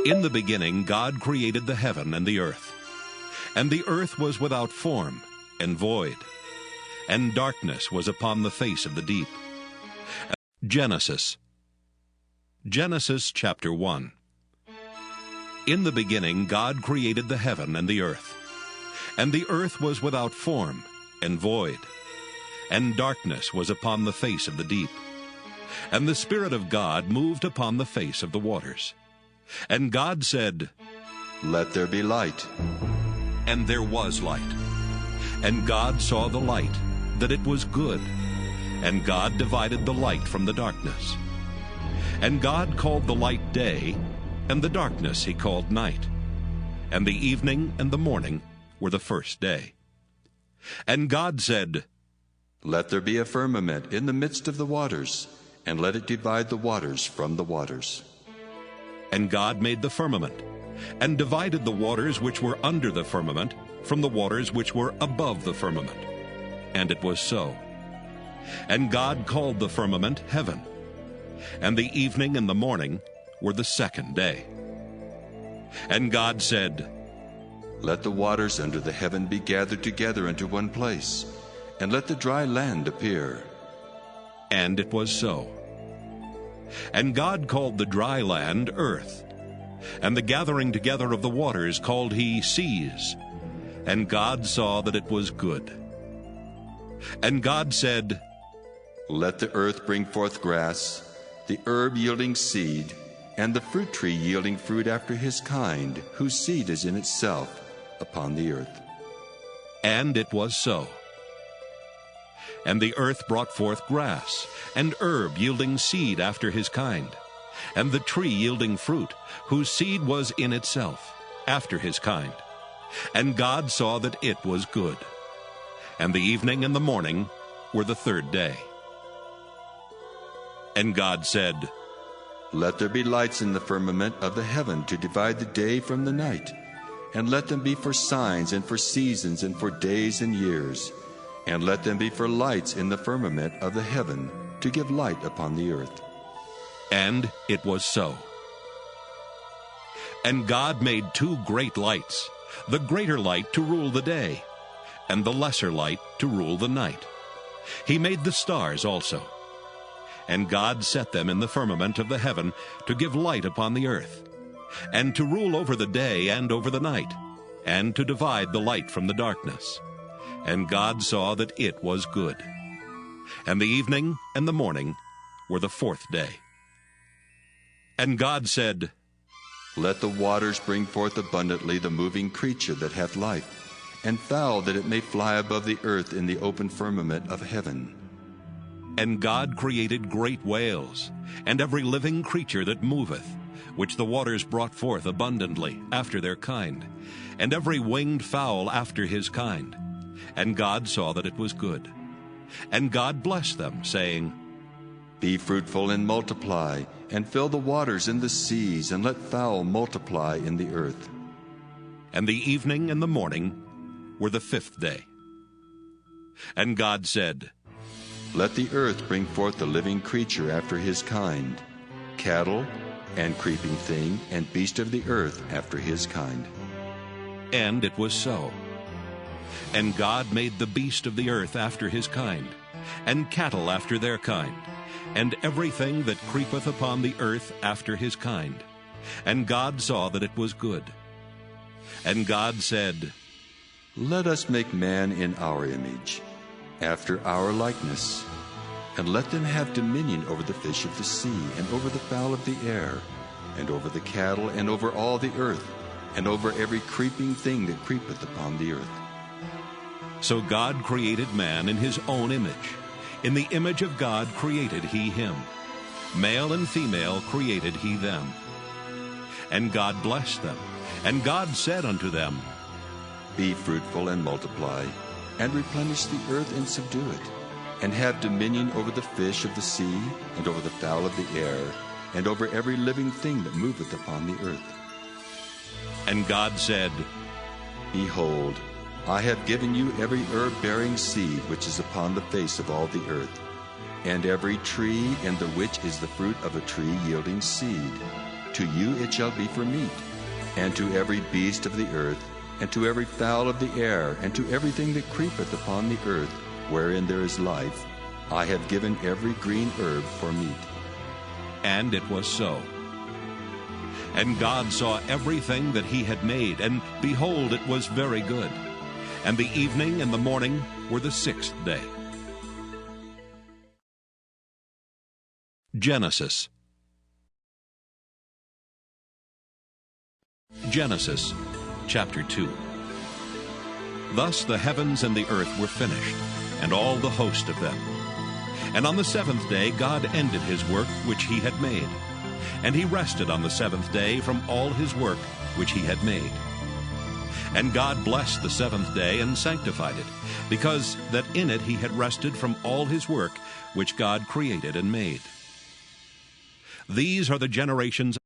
In the beginning, God created the heaven and the earth. And the earth was without form and void, and darkness was upon the face of the deep. Genesis chapter 1. In the beginning, God created the heaven and the earth. And the earth was without form and void, and darkness was upon the face of the deep. And the Spirit of God moved upon the face of the waters. And God said, "Let there be light." And there was light. And God saw the light, that it was good. And God divided the light from the darkness. And God called the light day, and the darkness he called night. And the evening and the morning were the first day. And God said, "Let there be a firmament in the midst of the waters, and let it divide the waters from the waters." And God made the firmament, and divided the waters which were under the firmament from the waters which were above the firmament. And it was so. And God called the firmament heaven. And the evening and the morning were the second day. And God said, "Let the waters under the heaven be gathered together into one place, and let the dry land appear." And it was so. And God called the dry land earth, and the gathering together of the waters called he seas. And God saw that it was good. And God said, "Let the earth bring forth grass, the herb yielding seed, and the fruit tree yielding fruit after his kind, whose seed is in itself, upon the earth." And it was so. And the earth brought forth grass, and herb yielding seed after his kind, and the tree yielding fruit, whose seed was in itself, after his kind. And God saw that it was good. And the evening and the morning were the third day. And God said, "Let there be lights in the firmament of the heaven to divide the day from the night, and let them be for signs and for seasons and for days and years, and let them be for lights in the firmament of the heaven to give light upon the earth." And it was so. And God made two great lights, the greater light to rule the day, and the lesser light to rule the night. He made the stars also. And God set them in the firmament of the heaven to give light upon the earth, and to rule over the day and over the night, and to divide the light from the darkness. And God saw that it was good. And the evening and the morning were the fourth day. And God said, "Let the waters bring forth abundantly the moving creature that hath life, and fowl that it may fly above the earth in the open firmament of heaven." And God created great whales, and every living creature that moveth, which the waters brought forth abundantly after their kind, and every winged fowl after his kind. And God saw that it was good. And God blessed them, saying, "Be fruitful and multiply, and fill the waters in the seas, and let fowl multiply in the earth." And the evening and the morning were the fifth day. And God said, "Let the earth bring forth the living creature after his kind, cattle, and creeping thing, and beast of the earth after his kind." And it was so. And God made the beast of the earth after his kind, and cattle after their kind, and everything that creepeth upon the earth after his kind. And God saw that it was good. And God said, "Let us make man in our image, after our likeness, and let them have dominion over the fish of the sea, and over the fowl of the air, and over the cattle, and over all the earth, and over every creeping thing that creepeth upon the earth." So God created man in his own image. In the image of God created he him. Male and female created he them. And God blessed them. And God said unto them, "Be fruitful and multiply, and replenish the earth and subdue it, and have dominion over the fish of the sea, and over the fowl of the air, and over every living thing that moveth upon the earth." And God said, "Behold, I have given you every herb-bearing seed which is upon the face of all the earth, and every tree in the which is the fruit of a tree yielding seed, to you it shall be for meat, and to every beast of the earth, and to every fowl of the air, and to everything that creepeth upon the earth, wherein there is life, I have given every green herb for meat. And it was so. And God saw everything that he had made, and behold, it was very good. And the evening and the morning were the sixth day. Genesis. Genesis, chapter 2. Thus the heavens and the earth were finished, and all the host of them. And on the seventh day God ended his work which he had made. And he rested on the seventh day from all his work which he had made. And God blessed the seventh day and sanctified it, because that in it he had rested from all his work which God created and made. These are the generations